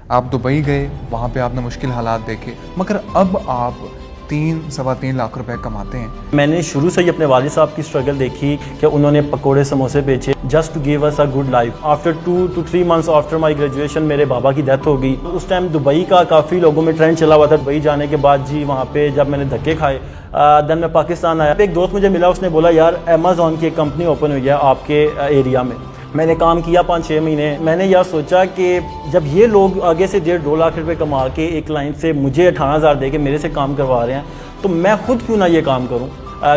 آپ دبئی گئے, وہاں پہ آپ نے مشکل حالات دیکھے, مگر اب آپ 3-3.25 لاکھ روپے کماتے ہیں. میں نے شروع سے ہی اپنے والد صاحب کی اسٹرگل دیکھی کہ انہوں نے پکوڑے سموسے بیچے just to give us a good life. After 2 to 3 months after my graduation میرے بابا کی ڈیتھ ہو گئی. اس ٹائم دبئی کا کافی لوگوں میں ٹرینڈ چلا ہوا تھا. دبئی جانے کے بعد جی وہاں پہ جب میں نے دھکے کھائے دین میں پاکستان آیا. ایک دوست مجھے ملا, اس نے بولا یار امیزون کی ایک کمپنی اوپن ہوئی ہے آپ کے ایریا میں. میں نے کام کیا 5-6 مہینے. میں نے یار سوچا کہ جب یہ لوگ آگے سے 1.5-2 لاکھ روپے کما کے ایک کلائنٹ سے مجھے 18,000 دے کے میرے سے کام کروا رہے ہیں, تو میں خود کیوں نہ یہ کام کروں.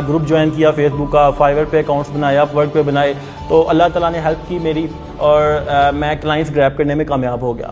گروپ جوائن کیا فیس بک کا, فائیور پہ اکاؤنٹس بنائے, اپ ورک پہ بنائے, تو اللہ تعالیٰ نے ہیلپ کی میری اور میں کلائنٹس گریب کرنے میں کامیاب ہو گیا.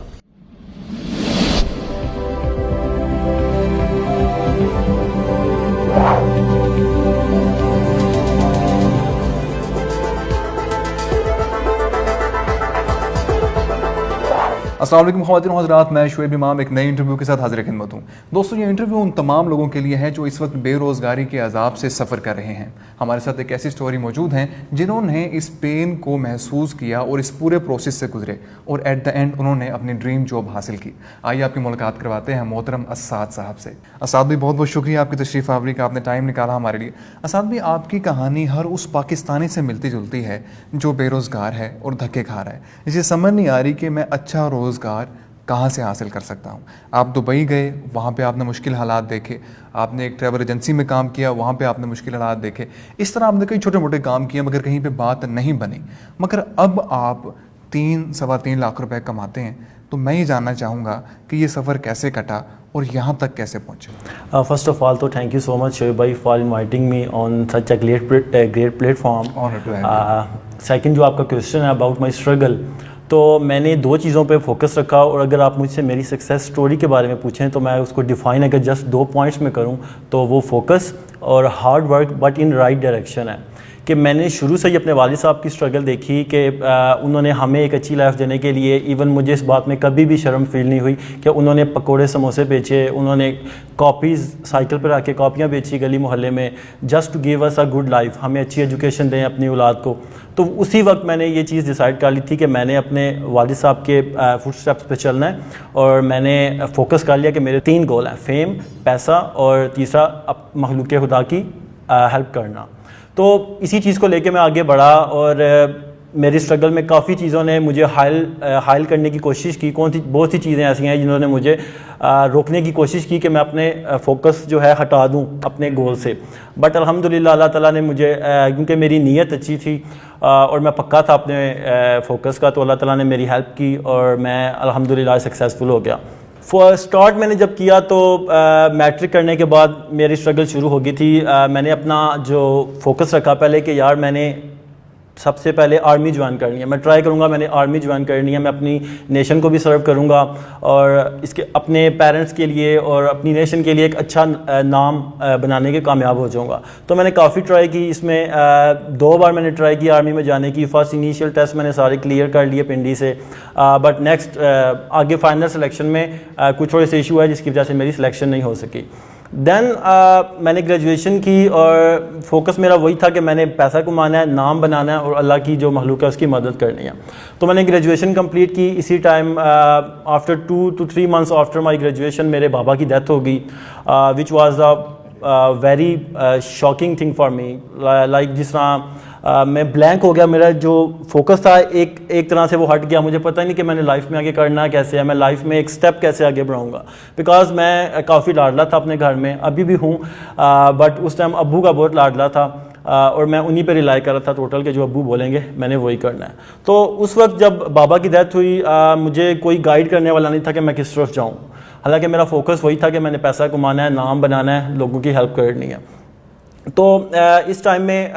السلام علیکم خواتین و حضرات, میں شعیب امام ایک نئے انٹرویو کے ساتھ حاضر خدمت ہوں. دوستوں, یہ انٹرویو ان تمام لوگوں کے لیے ہے جو اس وقت بے روزگاری کے عذاب سے سفر کر رہے ہیں. ہمارے ساتھ ایک ایسی سٹوری موجود ہیں جنہوں نے اس پین کو محسوس کیا اور اس پورے پروسیس سے گزرے اور ایٹ دا اینڈ انہوں نے اپنی ڈریم جاب حاصل کی. آئیے آپ کی ملاقات کرواتے ہیں محترم اسعد صاحب سے. اسعد بھائی, بہت بہت شکریہ آپ کی تشریف آوری کا, آپ نے ٹائم نکالا ہمارے لیے. اسعد بھائی, آپ کی کہانی ہر اس پاکستانی سے ملتی جلتی ہے جو بے روزگار ہے اور دھکے کھا رہا ہے. اسے سمجھ نہیں آ رہی کہ میں اچھا روزگار کہاں سے حاصل کر سکتا ہوں. آپ دبئی گئے, وہاں پہ آپ نے مشکل حالات دیکھے. آپ نے ایک ٹریول ایجنسی میں کام کیا, وہاں پہ آپ نے مشکل حالات دیکھے. اس طرح آپ نے کئی چھوٹے موٹے کام کیے مگر کہیں پہ بات نہیں بنی. مگر اب آپ 3-3.25 لاکھ روپے کماتے ہیں. تو میں یہ جاننا چاہوں گا کہ یہ سفر کیسے کٹا اور یہاں تک کیسے پہنچے. فرسٹ آف آل تو تھینک یو سو مچ شعیب بھائی for inviting me on such a great plate form. Second, جو آپ کا کویشچن ہے اباؤٹ مائی اسٹرگل, تو میں نے 2 چیزوں پہ فوکس رکھا, اور اگر آپ مجھ سے میری سکسیس سٹوری کے بارے میں پوچھیں تو میں اس کو ڈیفائن اگر جسٹ 2 پوائنٹس میں کروں تو وہ فوکس اور hard work but in right direction ہے. کہ میں نے شروع سے ہی اپنے والد صاحب کی اسٹرگل دیکھی کہ انہوں نے ہمیں ایک اچھی لائف دینے کے لیے, ایون مجھے اس بات میں کبھی بھی شرم فیل نہیں ہوئی کہ انہوں نے پکوڑے سموسے بیچے, انہوں نے کاپیز سائیکل پہ رکھ کے کاپیاں بیچی گلی محلے میں just to give us a good life, ہمیں اچھی ایجوکیشن دیں اپنی اولاد کو. تو اسی وقت میں نے یہ چیز ڈیسائیڈ کر لی تھی کہ میں نے اپنے والد صاحب کے فٹ اسٹیپس پہ چلنا ہے, اور میں نے فوکس کر لیا کہ میرے 3 گول ہیں, فیم, پیسہ, اور تیسرا مخلوق خدا کی ہیلپ کرنا. تو اسی چیز کو لے کے میں آگے بڑھا, اور میری اسٹرگل میں کافی چیزوں نے مجھے حائل کرنے کی کوشش کی. بہت سی چیزیں ایسی ہیں جنہوں نے مجھے روکنے کی کوشش کی کہ میں اپنے فوکس جو ہے ہٹا دوں اپنے گول سے. بٹ الحمدللہ اللہ تعالیٰ نے مجھے, کیونکہ میری نیت اچھی تھی اور میں پکا تھا اپنے فوکس کا, تو اللہ تعالیٰ نے میری ہیلپ کی اور میں الحمدللہ سکسیزفل ہو گیا. اسٹارٹ میں نے جب کیا تو میٹرک کرنے کے بعد میری اسٹرگل شروع ہو گئی تھی. میں نے اپنا جو فوکس رکھا پہلے کہ یار میں نے سب سے پہلے آرمی جوائن کرنی ہے, میں ٹرائی کروں گا, میں نے آرمی جوائن کرنی ہے, میں اپنی نیشن کو بھی سرو کروں گا اور اس کے اپنے پیرنٹس کے لیے اور اپنی نیشن کے لیے ایک اچھا نام بنانے کے کامیاب ہو جاؤں گا. تو میں نے کافی ٹرائی کی, اس میں 2 بار میں نے ٹرائی کی آرمی میں جانے کی. فرسٹ انیشیل ٹیسٹ میں نے سارے کلیئر کر لیے پنڈی سے, بٹ نیکسٹ آگے فائنل سلیکشن میں کچھ تھوڑے سے ایشو ہے جس کی وجہ سے میری سلیکشن نہیں ہو سکی. دین میں نے گریجویشن کی اور فوکس میرا وہی تھا کہ میں نے پیسہ کمانا ہے, نام بنانا ہے اور اللہ کی جو مخلوق ہے اس کی مدد کرنی ہے. تو میں نے گریجویشن کمپلیٹ کی. اسی time after 2 to 3 months after my graduation میرے بابا کی ڈیتھ ہو گئی, which was very shocking thing for me. Like جس طرح میں بلینک ہو گیا, میرا جو فوکس تھا ایک طرح سے وہ ہٹ گیا. مجھے پتہ نہیں کہ میں نے لائف میں آگے کرنا کیسے ہے, میں لائف میں ایک سٹیپ کیسے آگے بڑھاؤں گا. بیکاز میں کافی لاڈلا تھا اپنے گھر میں, ابھی بھی ہوں, بٹ اس ٹائم ابو کا بہت لاڈلا تھا اور میں انہی پہ ریلائی کر رہا تھا ٹوٹل کہ جو ابو بولیں گے میں نے وہی کرنا ہے. تو اس وقت جب بابا کی ڈیتھ ہوئی مجھے کوئی گائیڈ کرنے والا نہیں تھا کہ میں کس طرف جاؤں. حالانکہ میرا فوکس وہی تھا کہ میں نے پیسہ کمانا ہے, نام بنانا ہے, لوگوں کی ہیلپ کرنی ہے. تو اس ٹائم میں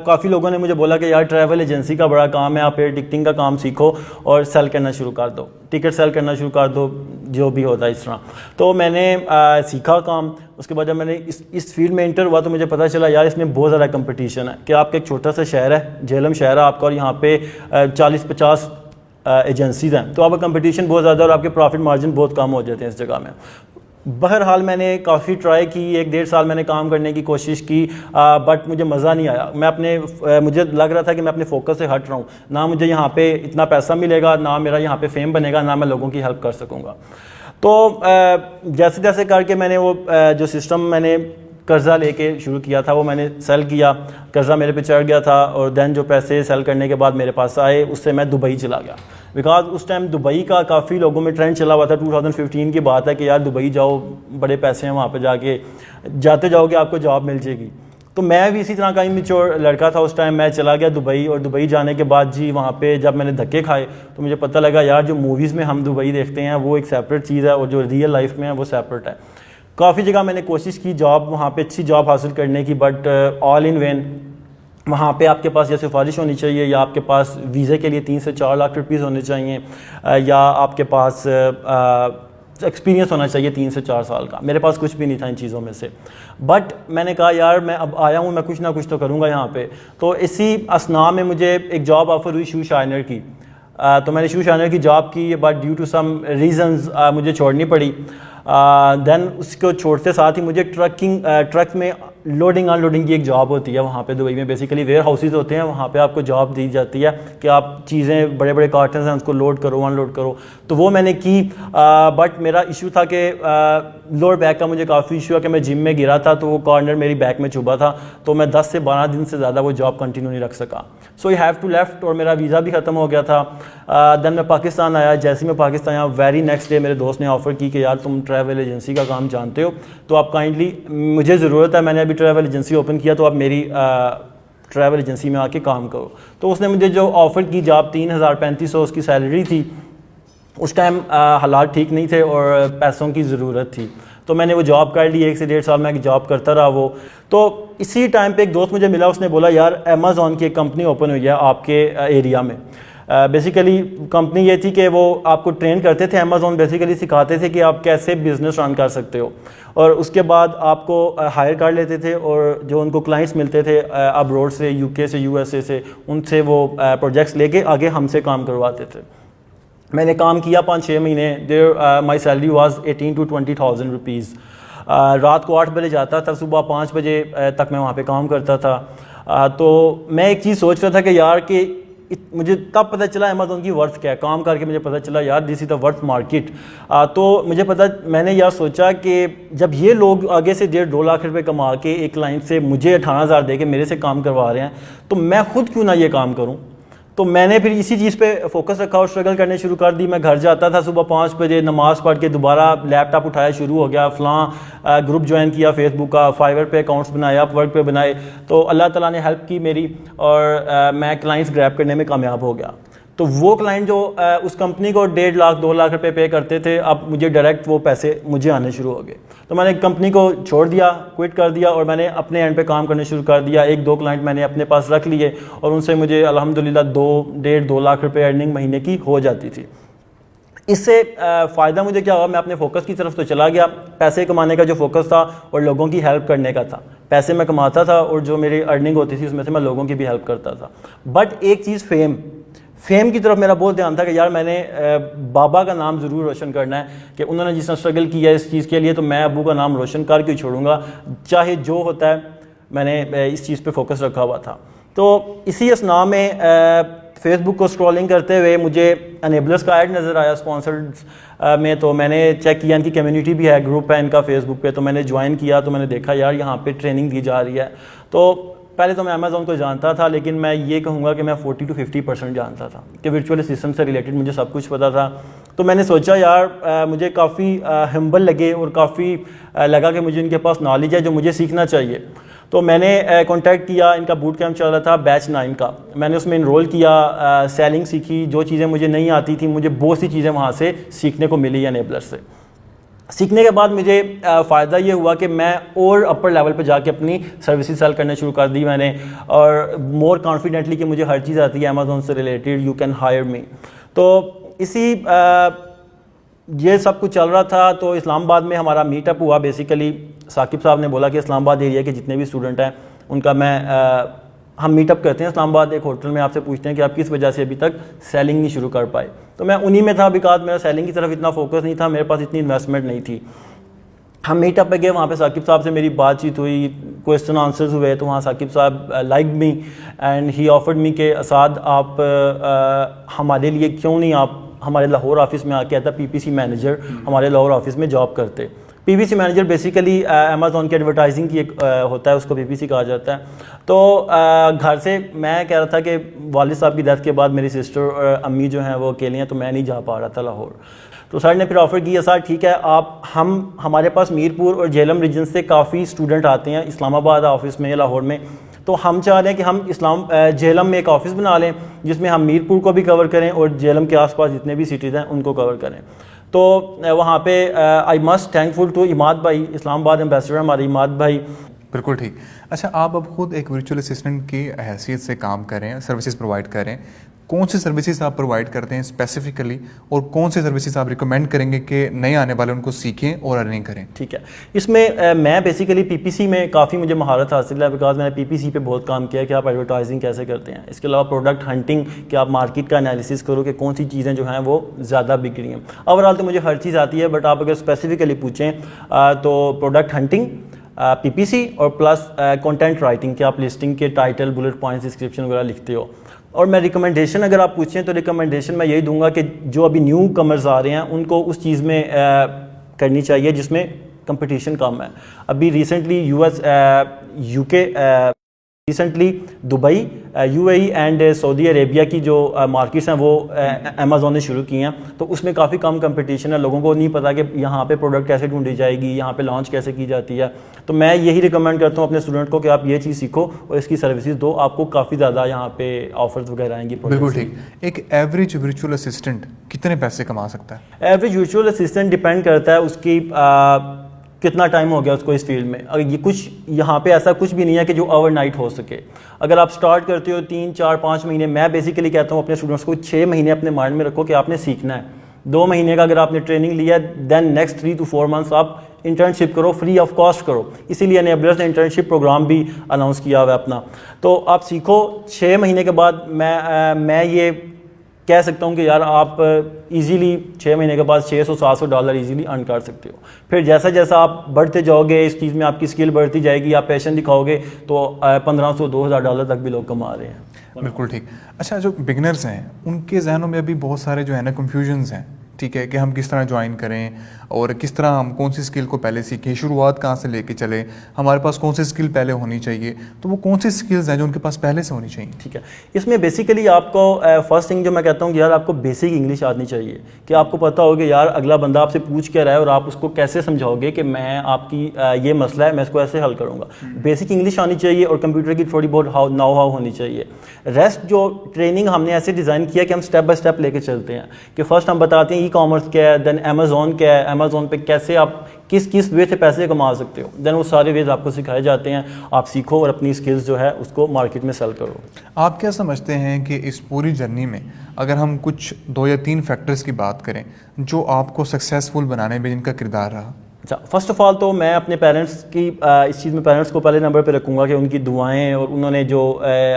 کافی لوگوں نے مجھے بولا کہ یار ٹریول ایجنسی کا بڑا کام ہے, آپ ایئر ٹکٹنگ کا کام سیکھو اور سیل کرنا شروع کر دو, ٹکٹ سیل کرنا شروع کر دو, جو بھی ہوتا ہے اس طرح. تو میں نے سیکھا کام. اس کے بعد جب میں نے اس فیلڈ میں انٹر ہوا تو مجھے پتہ چلا یار اس میں بہت زیادہ کمپٹیشن ہے, کہ آپ کا ایک چھوٹا سا شہر ہے, جہلم شہر ہے آپ کا, اور یہاں پہ 40-50 ایجنسیز ہیں, تو آپ کا کمپٹیشن بہت زیادہ اور آپ کے پروفٹ مارجن بہت کم ہو جاتے ہیں اس جگہ میں. بہرحال میں نے کافی ٹرائی کی, 1-1.5 سال میں نے کام کرنے کی کوشش کی, بٹ مجھے مزہ نہیں آیا. مجھے لگ رہا تھا کہ میں اپنے فوکس سے ہٹ رہا ہوں, نہ مجھے یہاں پہ اتنا پیسہ ملے گا, نہ میرا یہاں پہ فیم بنے گا, نہ میں لوگوں کی ہیلپ کر سکوں گا. تو جیسے جیسے کر کے میں نے وہ جو سسٹم میں نے قرضہ لے کے شروع کیا تھا وہ میں نے سیل کیا, قرضہ میرے پہ چڑھ گیا تھا, اور دین جو پیسے سیل کرنے کے بعد میرے پاس آئے اس سے میں دبئی چلا گیا. بیکاز اس ٹائم دبئی کا کافی لوگوں میں ٹرینڈ چلا ہوا تھا, 2015 کی بات ہے کہ یار دبئی جاؤ, بڑے پیسے ہیں وہاں پہ, جا کے جاتے جاؤ گے آپ کو جاب مل جائے گی. تو میں بھی اسی طرح کا میچور لڑکا تھا اس ٹائم, میں چلا گیا دبئی, اور دبئی جانے کے بعد جی وہاں پہ جب میں نے دھکے کھائے تو مجھے پتہ لگا یار جو موویز میں ہم دبئی دیکھتے ہیں وہ ایک سیپریٹ چیز ہے, اور جو ریئل لائف میں ہے وہ سیپریٹ ہے. کافی جگہ میں نے کوشش کی جاب وہاں پہ اچھی جاب حاصل کرنے کی, بٹ آل ان وین. وہاں پہ آپ کے پاس یا سفارش ہونی چاہیے, یا آپ کے پاس ویزے کے لیے 3 سے 4 لاکھ روپیز ہونے چاہیے, یا آپ کے پاس ایکسپیرینس ہونا چاہیے 3 سے 4 سال کا. میرے پاس کچھ بھی نہیں تھا ان چیزوں میں سے, بٹ میں نے کہا یار میں اب آیا ہوں, میں کچھ نہ کچھ تو کروں گا یہاں پہ. تو اسی اثناء میں مجھے ایک جاب آفر ہوئی شو شائنر کی, تو میں نے شو شائنر کی جاب کی, but due to some reasons مجھے چھوڑنی پڑی. دین اس کو چھوڑتے ساتھ ہی مجھے ٹرک میں لوڈنگ ان لوڈنگ کی ایک جاب ہوتی ہے وہاں پہ دبئی میں. بیسیکلی ویئر ہاؤسز ہوتے ہیں, وہاں پہ آپ کو جاب دی جاتی ہے کہ آپ چیزیں بڑے بڑے کارٹنز ہیں اس کو لوڈ کرو ان لوڈ کرو. تو وہ میں نے کی, بٹ میرا ایشو تھا کہ لوور بیک کا مجھے کافی ایشو ہے کہ میں جم میں گرا تھا تو وہ کارنر میری بیک میں چبھا تھا, تو میں 10 سے 12 دن سے زیادہ وہ جاب کنٹینیو نہیں رکھ سکا. سو آئی ہیو ٹو لیفٹ, اور میرا ویزا بھی ختم ہو گیا تھا. دین میں پاکستان آیا. جیسے میں پاکستان آیا ویری نیکسٹ ڈے میرے دوست نے آفر کی کہ یار تم ٹریول ایجنسی کا کام جانتے ہو تو آپ کائنڈلی, مجھے ضرورت ہے, میں نے ابھی ٹریول ایجنسی اوپن کیا تو آپ میری ٹریول ایجنسی میں آ کے کام کرو. تو اس نے مجھے جو آفر کی جاب 3,000-3,500 اس کی سیلری تھی. اس ٹائم حالات ٹھیک نہیں تھے اور پیسوں کی ضرورت تھی, تو میں نے وہ جاب کر لی. 1 سے 1.5 سال میں جاب کرتا رہا وہ. تو اسی ٹائم پہ ایک دوست مجھے ملا, اس نے بولا یار امیزون کی ایک کمپنی اوپن ہوئی ہے آپ کے ایریا میں. بیسیکلی کمپنی یہ تھی کہ وہ آپ کو ٹرین کرتے تھے. امیزون بیسیکلی سکھاتے تھے کہ آپ کیسے بزنس رن کر سکتے ہو, اور اس کے بعد آپ کو ہائر کر لیتے تھے, اور جو ان کو کلائنٹس ملتے تھے ابروڈ سے, UK سے, USA سے, ان سے وہ پروجیکٹس لے کے آگے ہم سے کام کرواتے تھے. میں نے کام کیا 5-6 مہینے. مائی سیلری واز 18,000 to 20,000 روپیز. رات کو 8 بجے جاتا تھا, صبح 5 بجے تک میں وہاں پہ کام کرتا تھا. تو میں ایک چیز سوچ رہا تھا کہ یار کہ مجھے تب پتہ چلا امیزون کی ورتھ کیا ہے. کام کر کے مجھے پتہ چلا یار دس از دا ورتھ مارکیٹ. تو مجھے میں نے یار سوچا کہ جب یہ لوگ آگے سے 1.5-2 لاکھ روپے کما کے ایک کلائنٹ سے مجھے 18,000 دے کے میرے سے کام کروا رہے ہیں, تو میں خود کیوں نہ یہ کام کروں. تو میں نے پھر اسی چیز پہ فوکس رکھا اور اسٹرگل کرنے شروع کر دی. میں گھر جاتا تھا صبح 5 بجے, نماز پڑھ کے دوبارہ لیپ ٹاپ اٹھایا, شروع ہو گیا فلاں گروپ جوائن کیا فیس بک کا, فائیور پہ اکاؤنٹس بنائے, اپ ورک پہ بنائے. تو اللہ تعالیٰ نے ہیلپ کی میری, اور میں کلائنٹس گریب کرنے میں کامیاب ہو گیا. تو وہ کلائنٹ جو اس کمپنی کو 1.5 لاکھ 2 لاکھ روپے پے کرتے تھے, اب مجھے ڈائریکٹ وہ پیسے مجھے آنے شروع ہو گئے. تو میں نے کمپنی کو چھوڑ دیا, کوئٹ کر دیا, اور میں نے اپنے اینڈ پہ کام کرنے شروع کر دیا. 1-2 کلائنٹ میں نے اپنے پاس رکھ لیے, اور ان سے مجھے الحمدللہ 2.5-2 لاکھ روپے ارننگ مہینے کی ہو جاتی تھی. اس سے فائدہ مجھے کیا ہوا, میں اپنے فوکس کی طرف تو چلا گیا. پیسے کمانے کا جو فوکس تھا اور لوگوں کی ہیلپ کرنے کا تھا. پیسے میں کماتا تھا اور جو میری ارننگ ہوتی تھی اس میں سے میں لوگوں کی بھی ہیلپ کرتا تھا. بٹ ایک چیز فیم کی طرف میرا بہت دھیان تھا کہ یار میں نے بابا کا نام ضرور روشن کرنا ہے, کہ انہوں نے جس طرح اسٹرگل کیا اس چیز کے لیے, تو میں ابو کا نام روشن کر کے چھوڑوں گا چاہے جو ہوتا ہے. میں نے اس چیز پہ فوکس رکھا ہوا تھا. تو اسی اثناء میں فیس بک کو اسکرولنگ کرتے ہوئے مجھے انیبلرز کا ایڈ نظر آیا اسپانسرڈ میں. تو میں نے چیک کیا, ان کی کمیونٹی بھی ہے, گروپ ہے ان کا فیس بک پہ. تو میں نے جوائن کیا, تو میں نے دیکھا یار یہاں پہ ٹریننگ دی جا رہی ہے. تو پہلے تو میں امیزون کو جانتا تھا, لیکن میں یہ کہوں گا کہ میں 40 to 50% جانتا تھا کہ ورچوئل سسٹم سے ریلیٹڈ مجھے سب کچھ پتا تھا. تو میں نے سوچا یار مجھے کافی ہمبل لگے اور کافی لگا کہ مجھے ان کے پاس نالج ہے جو مجھے سیکھنا چاہیے. تو میں نے کانٹیکٹ کیا, ان کا بوٹ کیمپ چل رہا تھا بیچ 9 کا. میں نے اس میں انرول کیا, سیلنگ سیکھی, جو چیزیں مجھے نہیں آتی تھیں مجھے بہت سی چیزیں وہاں سے سیکھنے کو ملی انیبلر سے. سیکھنے کے بعد مجھے فائدہ یہ ہوا کہ میں اور اپر لیول پہ جا کے اپنی سروسز سیل کرنا شروع کر دی میں نے, اور مور کانفیڈنٹلی کہ مجھے ہر چیز آتی ہے امیزون سے ریلیٹڈ, یو کین ہائر می. تو اسی یہ سب کچھ چل رہا تھا. تو اسلام آباد میں ہمارا میٹ اپ ہوا. بیسیکلی ثاقب صاحب نے بولا کہ اسلام آباد ایریا کے جتنے بھی اسٹوڈنٹ ہیں ان کا ہم میٹ اپ کرتے ہیں اسلام آباد ایک ہوٹل میں, آپ سے پوچھتے ہیں کہ آپ کس وجہ سے ابھی تک سیلنگ نہیں شروع کر پائے. تو میں انہی میں تھا, بیکاز میرا سیلنگ کی طرف اتنا فوکس نہیں تھا, میرے پاس اتنی انویسٹمنٹ نہیں تھی. ہم میٹ اپ پہ گئے, وہاں پہ ثاقب صاحب سے میری بات چیت ہوئی, کویشچن آنسرز ہوئے, تو وہاں ثاقب صاحب like me and he offered me کہ اسعد آپ ہمارے لیے کیوں نہیں آپ ہمارے لاہور آفس میں آ کے آتا پی پی سی مینیجر ہمارے لاہور آفس میں جاب کرتے. پی پی سی مینیجر بیسیکلی امیزون کی ایڈورٹائزنگ کی ایک ہوتا ہے, اس کو پی پی سی کہا جاتا ہے. تو گھر سے میں کہہ رہا تھا کہ والد صاحب کی ڈیتھ کے بعد میری سسٹر اور امی جو ہیں وہ اکیلی ہیں, تو میں نہیں جا پا رہا تھا لاہور. تو سر نے پھر آفر کیا, سر ٹھیک ہے آپ ہمارے پاس میرپور اور جہلم ریجن سے کافی اسٹوڈنٹ آتے ہیں اسلام آباد آفس میں یا لاہور میں, تو ہم چاہ رہے ہیں کہ ہم جہلم میں ایک آفس بنا لیں جس میں ہم میرپور کو بھی کور کریں اور جہلم کے آس پاس جتنے بھی سٹیز ہیں ان کو کور کریں. تو وہاں پہ I must thankful to Imad بھائی, اسلام آباد ایمبیسڈر ہمارے اماد بھائی. بالکل ٹھیک. اچھا, آپ اب خود ایک ورچوئل اسسٹنٹ کی حیثیت سے کام کر رہے ہیں, سروسز پرووائڈ کر رہے ہیں. کون سی سروسز آپ پرووائڈ کرتے ہیں اسپیسیفکلی, اور کون سی سروسز آپ ریکمینڈ کریں گے کہ نئے آنے والے ان کو سیکھیں اور ارننگ کریں؟ ٹھیک ہے, اس میں میں بیسیکلی پی پی سی میں کافی مجھے مہارت حاصل ہے, بیکاز میں نے پی پی سی پہ بہت کام کیا ہے کہ آپ ایڈورٹائزنگ کیسے کرتے ہیں. اس کے علاوہ پروڈکٹ ہنٹنگ, کہ آپ مارکیٹ کا انالیسس کرو کہ کون سی چیزیں جو ہیں وہ زیادہ بک رہی ہیں. اوور آل تو مجھے ہر چیز آتی ہے, بٹ آپ اگر اسپیسیفکلی پوچھیں تو پروڈکٹ ہنٹنگ, پی پی سی اور پلس کنٹینٹ رائٹنگ, کہ آپ لسٹنگ کے ٹائٹل, بلٹ پوائنٹس, ڈسکرپشن وغیرہ لکھتے ہو. اور میں ریکمنڈیشن اگر آپ پوچھیں تو ریکمنڈیشن میں یہی دوں گا کہ جو ابھی نیو کمرز آ رہے ہیں ان کو اس چیز میں کرنی چاہیے جس میں کمپٹیشن کم ہے. ابھی recently U K recently Dubai, U A E and Saudi Arabia کی جو مارکیٹس ہیں وہ امیزون نے شروع کی ہیں, تو اس میں کافی کم کمپٹیشن ہے. لوگوں کو نہیں پتا کہ یہاں پہ پروڈکٹ کیسے ڈھونڈی جائے گی, یہاں پہ لانچ کیسے کی جاتی ہے. تو میں یہی ریکمینڈ کرتا ہوں اپنے اسٹوڈنٹ کو کہ آپ یہ چیز سیکھو اور اس کی سروسز دو, آپ کو کافی زیادہ یہاں پہ آفرز وغیرہ آئیں گی. بالکل ٹھیک. ایک ایوریج ورچوئل اسسٹنٹ کتنے پیسے کما سکتا ہے؟ ایوریج ورچوئل اسسٹنٹ ڈپینڈ کرتا ہے اس کی کتنا ٹائم ہو گیا اس کو اس فیلڈ میں. اگر یہ کچھ یہاں پہ ایسا کچھ بھی نہیں ہے کہ جو اوور نائٹ ہو سکے. اگر آپ سٹارٹ کرتے ہو 3 4 5 مہینے, میں بیسیکلی کہتا ہوں اپنے اسٹوڈنٹس کو 6 مہینے اپنے مائنڈ میں رکھو کہ آپ نے سیکھنا ہے. 2 مہینے کا اگر آپ نے ٹریننگ لیا دین نیکسٹ 3 to 4 months آپ انٹرنشپ کرو, فری آف کاسٹ کرو. اسی لیے انیبلرز نے انٹرنشپ پروگرام بھی اناؤنس کیا ہوا ہے اپنا. تو آپ سیکھو, 6 مہینے کے بعد میں یہ کہہ سکتا ہوں کہ یار آپ ایزیلی 6 مہینے کے بعد $600-700 ایزیلی ارن کر سکتے ہو. پھر جیسا جیسا آپ بڑھتے جاؤ گے اس چیز میں, آپ کی اسکل بڑھتی جائے گی, آپ پیشن دکھاؤ گے, تو $1,500-2,000 تک بھی لوگ کما رہے ہیں. بالکل ٹھیک. اچھا, جو بگنرز ہیں ان کے ذہنوں میں ابھی بہت سارے جو ہے نا کنفیوژنز ہیں, ٹھیک ہے, کہ ہم کس طرح جوائن کریں اور کس طرح ہم کون سی اسکل کو پہلے سیکھیں, شروعات کہاں سے لے کے چلیں, ہمارے پاس کون سی اسکل پہلے ہونی چاہیے. تو وہ کون سی اسکلز ہیں جو ان کے پاس پہلے سے ہونی چاہیے؟ ٹھیک ہے, اس میں بیسیکلی آپ کو فرسٹ تھنگ جو میں کہتا ہوں کہ یار آپ کو بیسک انگلش آنی چاہیے, کہ آپ کو پتہ ہو کہ یار اگلا بندہ آپ سے پوچھ کے رہا ہے اور آپ اس کو کیسے سمجھاؤ گے کہ میں آپ کی یہ مسئلہ ہے, میں اس کو ایسے حل کروں گا. بیسک انگلش آنی چاہیے اور کمپیوٹر کی تھوڑی بہت ناؤ ہاؤ ہونی چاہیے. ریسٹ جو ٹریننگ ہم نے ایسے ڈیزائن کیا کہ ہم اسٹیپ بائی اسٹیپ لے کے چلتے ہیں, کہ فرسٹ ہم بتاتے ہیں ای کامرس کیا ہے, دین امیزون کیا ہے, امیزون پہ کیسے آپ کس وے سے پیسے کما سکتے ہو, دین وہ سارے ویز آپ کو سکھائے جاتے ہیں. آپ سیکھو اور اپنی اسکلز جو ہے اس کو مارکیٹ میں سیل کرو. آپ کیا سمجھتے ہیں کہ اس پوری جرنی میں اگر ہم کچھ 2 یا 3 فیکٹرز کی بات کریں جو آپ کو سکسیزفل بنانے میں جن کا کردار رہا؟ اچھا, فرسٹ آف آل تو میں اپنے پیرنٹس کی اس چیز میں پیرنٹس کو پہلے نمبر پہ رکھوں گا, کہ ان کی دعائیں اور انہوں نے جو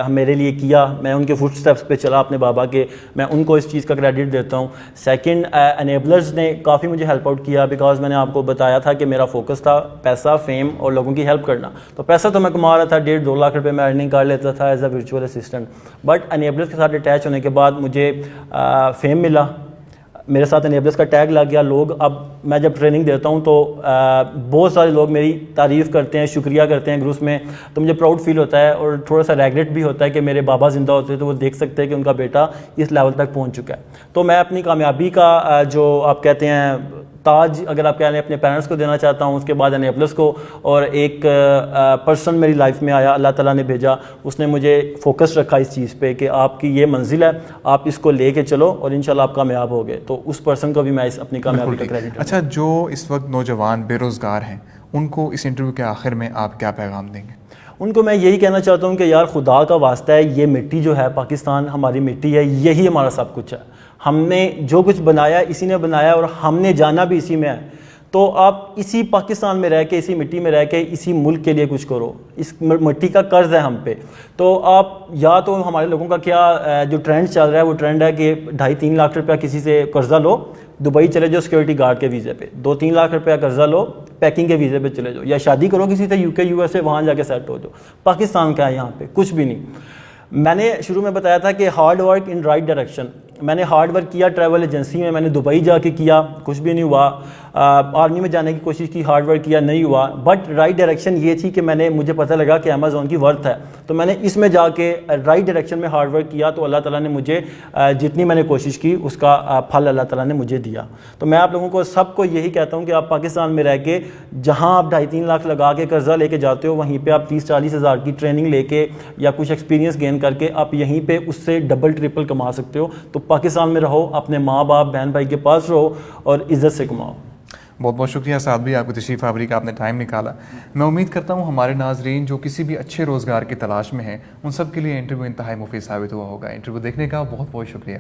میرے لیے کیا, میں ان کے فٹ اسٹیپس پہ چلا اپنے بابا کے, میں ان کو اس چیز کا کریڈٹ دیتا ہوں. سیکنڈ, انیبلرز نے کافی مجھے ہیلپ آؤٹ کیا, بیکاز میں نے آپ کو بتایا تھا کہ میرا فوکس تھا پیسہ, فیم اور لوگوں کی ہیلپ کرنا. تو پیسہ تو میں کما رہا تھا, 1.5-2 لاکھ روپے میں ارننگ کر لیتا تھا as a virtual assistant, but enablers کے ساتھ اٹیچ ہونے کے بعد مجھے فیم ملا, میرے ساتھ انیبلرز کا ٹیگ لگ گیا. لوگ اب میں جب ٹریننگ دیتا ہوں تو بہت سارے لوگ میری تعریف کرتے ہیں, شکریہ کرتے ہیں گروپس میں, تو مجھے پراؤڈ فیل ہوتا ہے اور تھوڑا سا ریگریٹ بھی ہوتا ہے کہ میرے بابا زندہ ہوتے تو وہ دیکھ سکتے ہیں کہ ان کا بیٹا اس لیول تک پہنچ چکا ہے. تو میں اپنی کامیابی کا جو آپ کہتے ہیں تاج, اگر آپ کہہ رہے ہیں, اپنے پیرنٹس کو دینا چاہتا ہوں, اس کے بعد انیبلرز کو. اور ایک پرسن میری لائف میں آیا, اللہ تعالیٰ نے بھیجا, اس نے مجھے فوکس رکھا اس چیز پہ کہ آپ کی یہ منزل ہے, آپ اس کو لے کے چلو اور انشاءاللہ آپ کامیاب ہو گئے. تو اس پرسن کو بھی میں اپنی کامیابی کا کریڈٹ. اچھا, جو اس وقت نوجوان بے روزگار ہیں ان کو اس انٹرویو کے آخر میں آپ کیا پیغام دیں گے؟ ان کو میں یہی کہنا چاہتا ہوں کہ یار خدا کا واسطہ ہے, یہ مٹی جو ہے پاکستان ہماری مٹی ہے, یہی ہمارا سب کچھ ہے. ہم نے جو کچھ بنایا اسی نے بنایا اور ہم نے جانا بھی اسی میں ہے. تو آپ اسی پاکستان میں رہ کے, اسی مٹی میں رہ کے اسی ملک کے لیے کچھ کرو. اس مٹی کا قرض ہے ہم پہ. تو آپ یا تو ہمارے لوگوں کا کیا جو ٹرینڈ چل رہا ہے وہ ٹرینڈ ہے کہ 2.5-3 لاکھ روپیہ کسی سے قرضہ لو, دبئی چلے جاؤ سیکورٹی گارڈ کے ویزے پہ, 2-3 لاکھ روپیہ قرضہ لو, پیکنگ کے ویزے پہ چلے جاؤ, یا شادی کرو کسی سے UK USA, وہاں جا کے سیٹ ہو جاؤ. پاکستان کیا ہے یہاں پہ؟ کچھ بھی نہیں. میں نے شروع میں بتایا تھا کہ hard work in right direction. میں نے ہارڈ ورک کیا ٹریول ایجنسی میں, میں نے دبئی جا کے کیا, کچھ بھی نہیں ہوا. آرمی میں جانے کی کوشش کی, ہارڈ ورک کیا, نہیں ہوا. بٹ رائٹ ڈائریکشن یہ تھی کہ مجھے پتہ لگا کہ امیزون کی ورتھ ہے, تو میں نے اس میں جا کے رائٹ ڈائریکشن میں ہارڈ ورک کیا, تو اللہ تعالیٰ نے مجھے جتنی میں نے کوشش کی اس کا پھل اللہ تعالیٰ نے مجھے دیا. تو میں آپ لوگوں کو سب کو یہی کہتا ہوں کہ آپ پاکستان میں رہ کے جہاں آپ 2.5-3 لاکھ لگا کے قرضہ لے کے جاتے ہو, وہیں پہ آپ 30-40 ہزار کی ٹریننگ لے کے یا کچھ ایکسپیرینس گین کر کے آپ یہیں پہ اس سے ڈبل ٹرپل کما سکتے ہو. تو پاکستان میں رہو, اپنے ماں باپ بہن بھائی کے پاس رہو اور عزت سے کماؤ. بہت بہت شکریہ سعد بھائی, آپ کو تشریف آوری کا آپ نے ٹائم نکالا. میں امید کرتا ہوں ہمارے ناظرین جو کسی بھی اچھے روزگار کی تلاش میں ہیں ان سب کے لیے انٹرویو انتہائی مفید ثابت ہوا ہوگا. انٹرویو دیکھنے کا بہت بہت شکریہ.